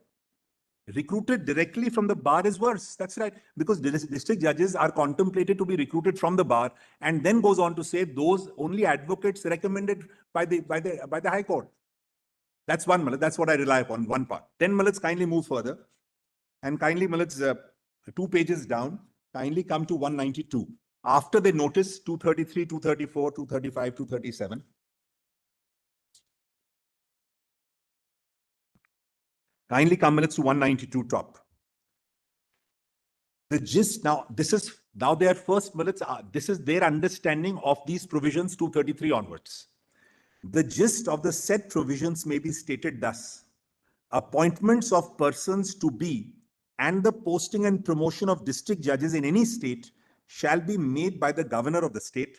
recruited directly from the bar is worse. That's right. Because district judges are contemplated to be recruited from the bar and then goes on to say those only advocates recommended by the High Court. That's one, Malad. That's what I rely upon, one part. Then Malad, kindly move further. And kindly, Malad, 2 pages down, kindly come to 192. After they notice 233, 234, 235, 237. Kindly come minutes to 192 top. The gist now, their first minutes, this is their understanding of these provisions 233 onwards. The gist of the said provisions may be stated thus. Appointments of persons to be and the posting and promotion of district judges in any state shall be made by the governor of the state.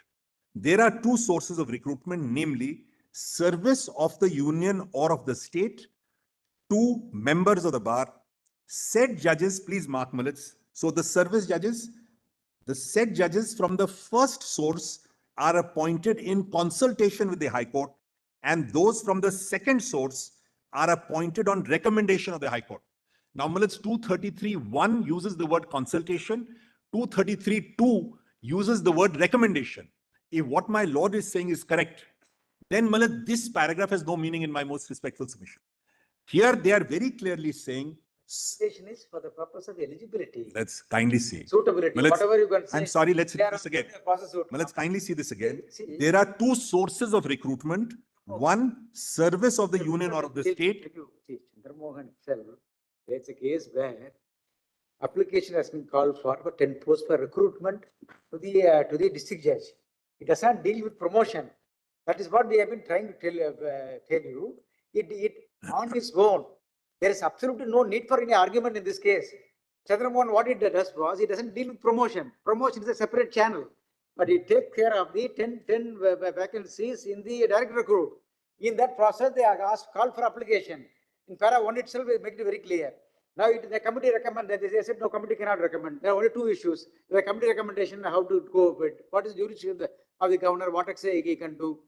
There are 2 sources of recruitment, namely service of the union or of the state, 2 members of the bar, said judges, please mark minutes. So the service judges, the said judges from the first source are appointed in consultation with the High Court, and those from the second source are appointed on recommendation of the High Court. Now, minutes 233.1 uses the word consultation, 233.2 uses the word recommendation. If what my lord is saying is correct, then Malad, this paragraph has no meaning in my most respectful submission. Here they are very clearly saying. Is for the purpose of eligibility. Let's kindly see. Suitability, whatever you can say. I'm sorry, let's read this again. Well, Let's kindly see this again. See. There are 2 sources of recruitment. One, service of the union or of the state. Chandra Moan itself, there's a case where application has been called for 10 posts for recruitment to the district judge. It does not deal with promotion. That is what we have been trying to tell you. It on its own. There is absolutely no need for any argument in this case. Chandra Moan, what it does was, it doesn't deal with promotion. Promotion is a separate channel. But it takes care of the 10 vacancies in the direct recruit. In that process, they are called for application. In para 1 itself, we make it very clear. Now, the committee recommended, they said no, committee cannot recommend. There are only 2 issues. The committee recommendation, how to go with it. What is the jurisdiction of the governor, what exercise he can do.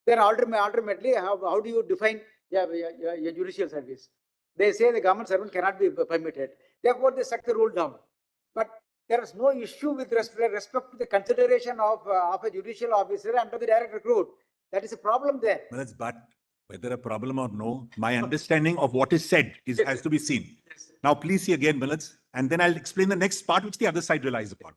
Then ultimately, how do you define your judicial service? They say the government servant cannot be permitted. Therefore, they struck the rule down. But there is no issue with respect to the consideration of a judicial officer under the direct recruit. That is a problem there. But whether a problem or no, my understanding of what is said has to be seen. Yes. Now, please see again, Millet, and then I'll explain the next part, which the other side relies upon.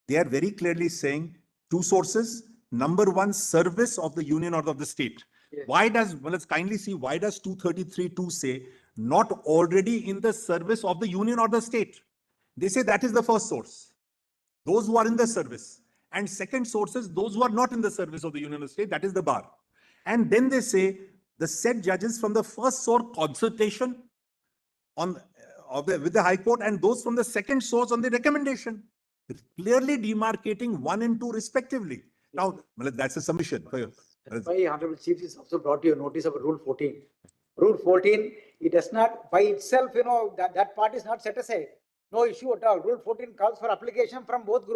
They are very clearly saying two sources. Number one, service of the union or of the state. Yes. Why does, well, let's kindly see, why does 233(2) say not already in the service of the union or the state? They say that is the first source. Those who are in the service. And second source is those who are not in the service of the union or state, that is the bar. And then they say the said judges from the first source consultation with the High Court and those from the second source on the recommendation, clearly demarcating 1 and 2 respectively. Now, that's a submission for you. That's why Honorable Chief Justice also brought you a notice of Rule 14. Rule 14, it does not, by itself, that part is not set aside. No issue at all. Rule 14 calls for application from both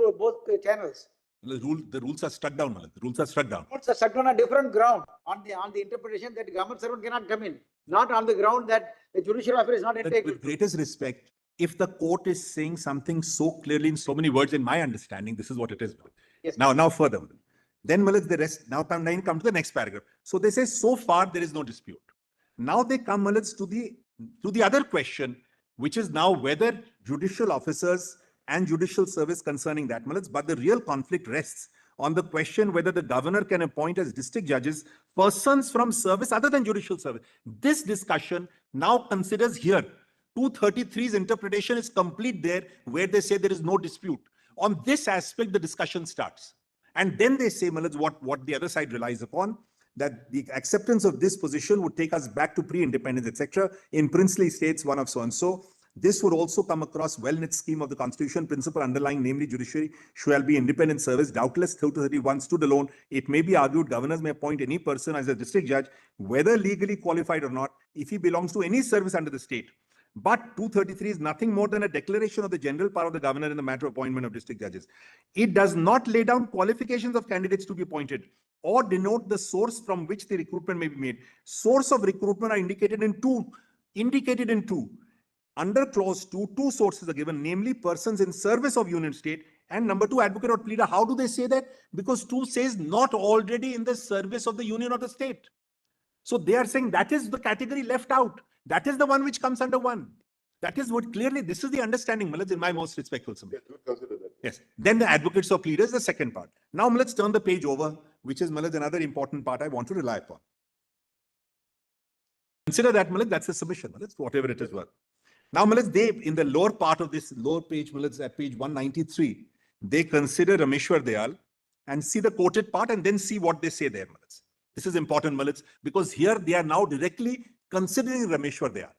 channels. The rules are struck down, The rules are struck down. Rules are struck down on a different ground, on the interpretation that government servant cannot come in, not on the ground that the judicial officer is not entitled. With greatest respect, if the court is saying something so clearly in so many words, in my understanding, this is what it is. Yes. Now further. Then the rest, now come to the next paragraph. So they say, so far there is no dispute. Now they come, to the other question, which is now whether judicial officers and judicial service concerning that, but the real conflict rests on the question whether the governor can appoint as district judges persons from service other than judicial service. This discussion now considers here 233's interpretation is complete there, where they say there is no dispute. On this aspect, the discussion starts. And then they say, what the other side relies upon, that the acceptance of this position would take us back to pre-independence, etc. In princely states, one of so and so. This would also come across well-knit scheme of the Constitution, principle underlying, namely judiciary shall be independent service. Doubtless 231 stood alone. It may be argued governors may appoint any person as a district judge, whether legally qualified or not, if he belongs to any service under the state. But 233 is nothing more than a declaration of the general power of the governor in the matter of appointment of district judges. It does not lay down qualifications of candidates to be appointed or denote the source from which the recruitment may be made. Source of recruitment are indicated in two. Under clause 2, two sources are given, namely persons in service of union state and number 2, advocate or pleader. How do they say that? Because 2 says not already in the service of the union or the state. So they are saying that is the category left out. That is the one which comes under 1. That is what clearly, this is the understanding, in my most respectful submission. Yes, we consider that. Yes. Then the advocates or pleaders, the second part. Now let's turn the page over, which is another important part I want to rely upon. Consider that, that's a submission, whatever it is worth. Now, they, in the lower part of this lower page, at page 193, they consider Romeshwar Dayal and see the quoted part and then see what they say there, This is important, because here they are now directly considering Romeshwar Dayal.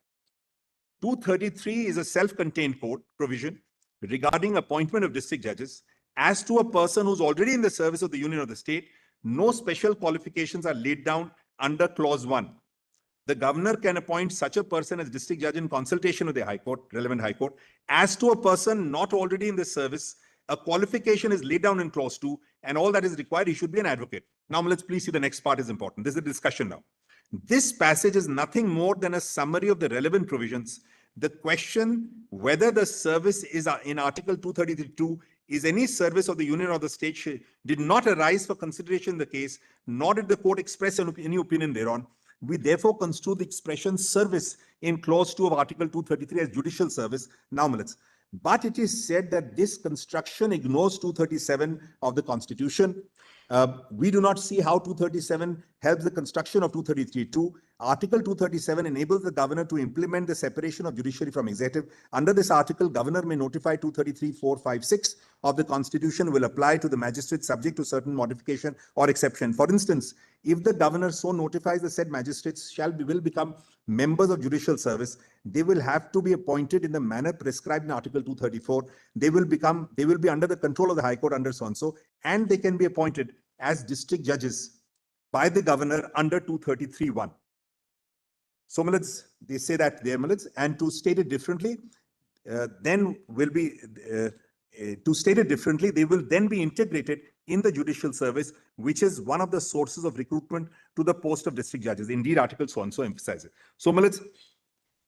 233 is a self-contained code provision regarding appointment of district judges. As to a person who's already in the service of the union or the state, no special qualifications are laid down under clause 1. The governor can appoint such a person as district judge in consultation with the High Court, relevant High Court. As to a person not already in the service, a qualification is laid down in clause 2, and all that is required, he should be an advocate. Now, let's please see the next part is important. This is a discussion now. This passage is nothing more than a summary of the relevant provisions. The question whether the service is in Article 233(2) is any service of the union or the state did not arise for consideration in the case, nor did the court express any opinion thereon. We therefore construe the expression service in clause 2 of Article 233 as judicial service. Now, but it is said that this construction ignores 237 of the Constitution. We do not see how 237 helps the construction of 233(2). Article 237 enables the governor to implement the separation of judiciary from executive. Under this article, governor may notify 233(4)(5)(6) of the Constitution will apply to the magistrate subject to certain modification or exception. For instance, if the governor so notifies, the said magistrates will become members of judicial service. They will have to be appointed in the manner prescribed in Article 234. They will be under the control of the High Court under so and so, and they can be appointed as district judges by the governor under 233(1). So, they say that there, and to state it differently, they will then be integrated in the judicial service, which is one of the sources of recruitment to the post of district judges. Indeed, Article so and so emphasizes. So,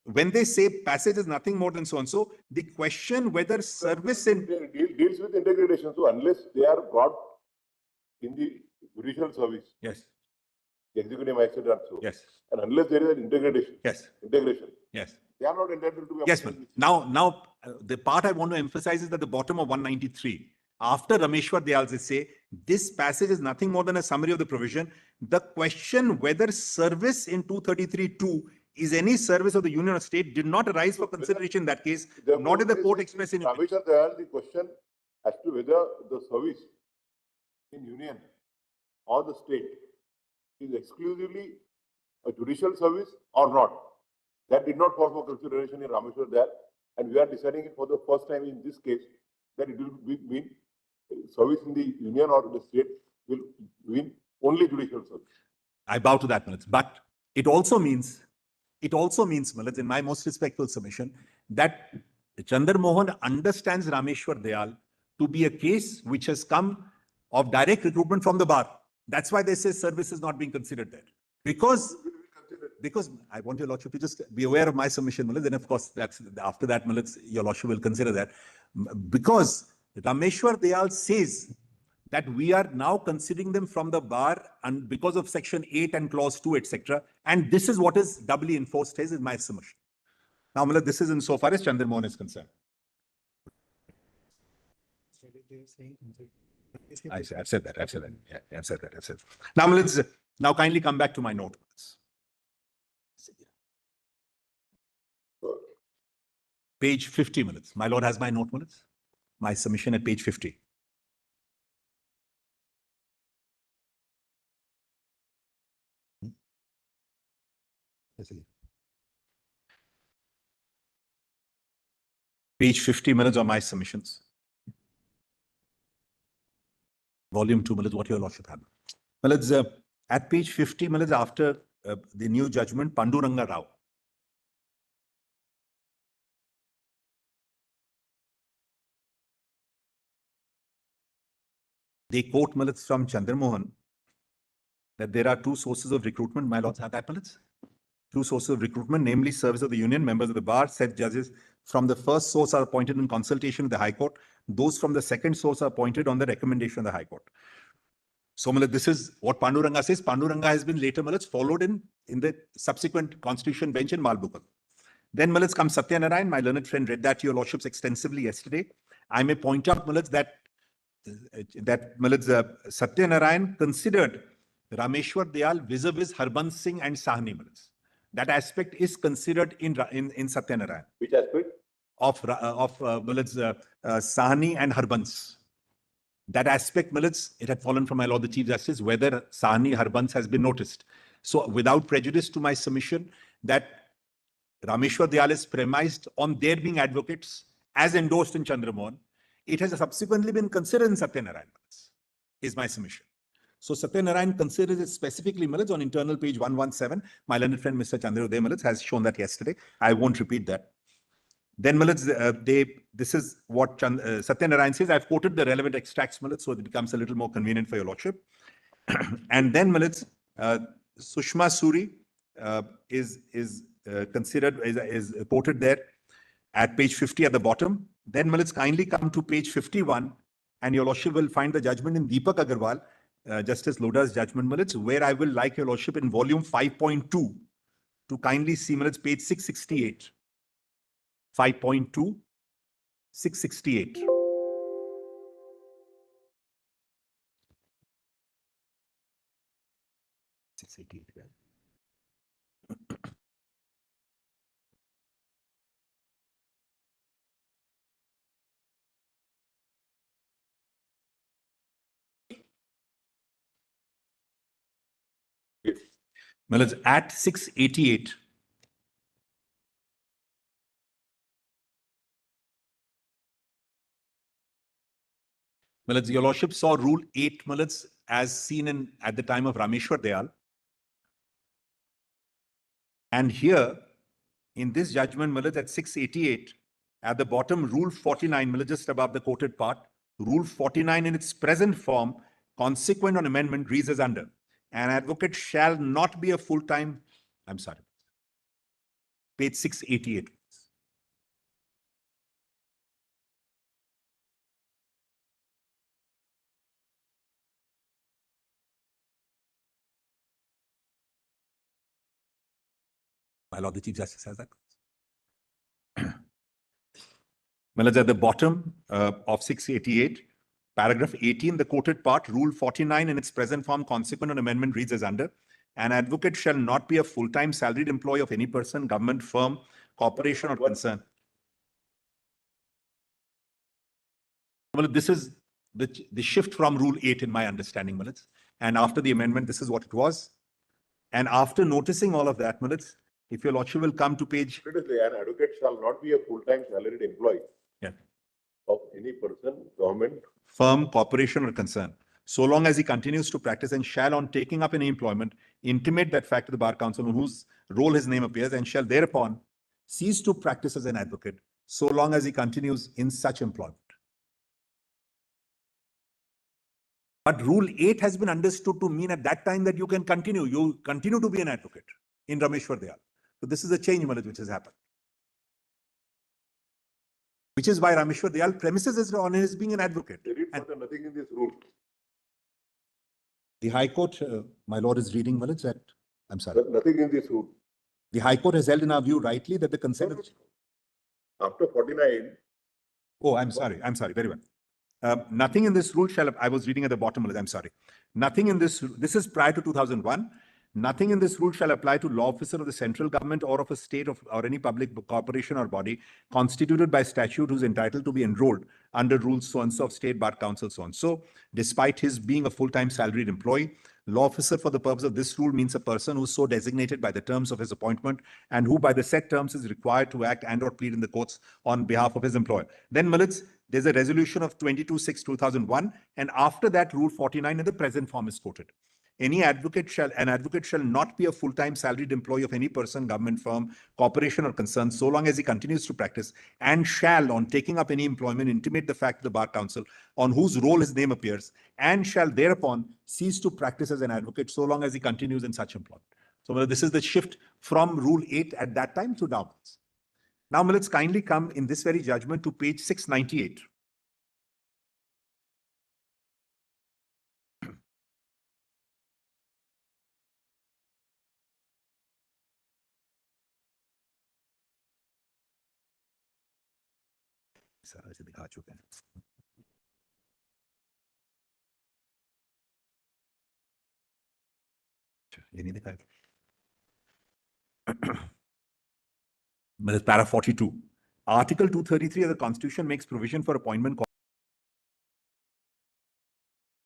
when they say passage is nothing more than so and so, the question whether service in Deals with integration. So unless they are brought in the judicial service, yes, the executive magistrate and so. yes, And unless there is an integration, yes, they are not entitled to be. yes, ma'am. Now, the part I want to emphasize is that the bottom of 193, after Romeshwar they also say this passage is nothing more than a summary of the provision. The question whether service in 233(2) is any service of the union or state did not arise for consideration in that case, nor did the court express in Rameshwar, there the question as to whether the service in union or the state is exclusively a judicial service or not. That did not fall for consideration in Rameshwar there, and we are deciding it for the first time in this case that it will mean service in the union or the state will mean only judicial service. I bow to that, Milits. But it also means, Milits, in my most respectful submission, that Chandra Moan understands Rameshwar Dayal to be a case which has come of direct recruitment from the bar. That's why they say service is not being considered there. Because I want your Lordship to just be aware of my submission, Milits, and of course, that's after that, Milits, your Lordship will consider that. Because Rameshwar Dayal says that we are now considering them from the bar and because of section 8 and clause 2, etc. And this is what is doubly enforced is my submission. Now, Milits, this is insofar as Chandra Moan is concerned. I've said that. Yeah, I've said that. Now, Milits, now kindly come back to my note. Page 50, Milits. My Lord has my note, Milits. My submission at page 50. Page 50, Milits, on my submissions. Volume 2, Milits, what your Lordship had. Milits, at page 50, Milits, after the new judgment, Panduranga Rao. They quote, Milits, from Chandra Moan that there are two sources of recruitment. My Lords have that, Milits. Two sources of recruitment, namely service of the union, members of the bar, said judges from the first source are appointed in consultation with the High Court. Those from the second source are appointed on the recommendation of the High Court. So, Milits, this is what Panduranga says. Panduranga has been later, Milits, followed in the subsequent Constitution bench in Malbukal. Then, Milits, comes Satya Narayan. My learned friend read that to your Lordships extensively yesterday. I may point out, Milits, that Milits, Satya Narayan considered Rameshwar Dayal vis-a-vis Harbans Singh and Sahni, Milits. That aspect is considered in Satya Narayan. Which aspect? Of Milits, Sahni and Harbans. That aspect, Milits, it had fallen from my Lord the Chief Justice, whether Sahni Harbans has been noticed. So without prejudice to my submission that Rameshwar Dayal is premised on their being advocates as endorsed in Chandra Moan, it has subsequently been considered in Satya Narayan, is my submission. So Satya Narayan considers it specifically, Milits, on internal page 117. My learned friend, Mr. Chandra Uday, Milits, has shown that yesterday. I won't repeat that. Then, Milits, this is what Satya Narayan says. I've quoted the relevant extracts, Milits, so it becomes a little more convenient for your Lordship. And then, Milits, Sushma Suri is considered, is quoted there at page 50 at the bottom. Then, Milits, kindly come to page 51, and your Lordship will find the judgment in Deepak Agarwal, Justice Loda's judgment, Milits, where I will like your Lordship in volume 5.2 to kindly see, Milits, page 668. 5.2, 668. Milits, at 688. Milits, your Lordship saw Rule 8, Milits, as seen at the time of Rameshwar Dayal. And here, in this judgment, Milits, at 688, at the bottom, Rule 49, Milits, just above the quoted part, Rule 49 in its present form, consequent on amendment, reads as under. An advocate shall not be a full-time, page 688. My Lord, the Chief Justice has that. Well, it's at the bottom of 688, paragraph 18, the quoted part, Rule 49 in its present form, consequent on amendment reads as under. An advocate shall not be a full-time salaried employee of any person, government, firm, corporation or concern. Well, this is the shift from Rule 8 in my understanding, Milits. And after the amendment, this is what it was. And after noticing all of that, Milits, if your Lordship will come to page... An advocate shall not be a full-time salaried employee of any person, government, firm, corporation or concern, so long as he continues to practice, and shall, on taking up any employment, intimate that fact to the Bar Council on whose roll his name appears, and shall thereupon cease to practice as an advocate, so long as he continues in such employment. But Rule 8 has been understood to mean at that time that you continue to be an advocate in Romeshwar Dayal. So this is a change, which has happened. Which is why Romeshwar Dayal premises is on his being an advocate. They read nothing in this rule. The High Court, my Lord is reading, Milits, that, I'm sorry. Nothing in this rule. The High Court has held in our view rightly that the consent of... After 49. Oh, I'm sorry, very well. Nothing in this rule shall, I was reading at the bottom, I'm sorry. Nothing in this is prior to 2001. Nothing in this rule shall apply to law officer of the central government or of a state or any public corporation or body constituted by statute who's entitled to be enrolled under rules so-and-so of state bar council so-and-so. Despite his being a full-time salaried employee, law officer for the purpose of this rule means a person who is so designated by the terms of his appointment and who by the set terms is required to act and or plead in the courts on behalf of his employer. Then, Milits, there's a resolution of 22/6/2001, and after that, Rule 49 in the present form is quoted. An advocate shall not be a full-time salaried employee of any person, government, firm, corporation or concern, so long as he continues to practice, and shall, on taking up any employment, intimate the fact to the Bar Council on whose roll his name appears, and shall thereupon cease to practice as an advocate so long as he continues in such employment. So this is the shift from Rule 8 at that time to downwards. Now, let's kindly come in this very judgment to page 698. दिखा चुके हैं ये नहीं दिखाया Para 42. Article 233 of the Constitution makes provision for appointment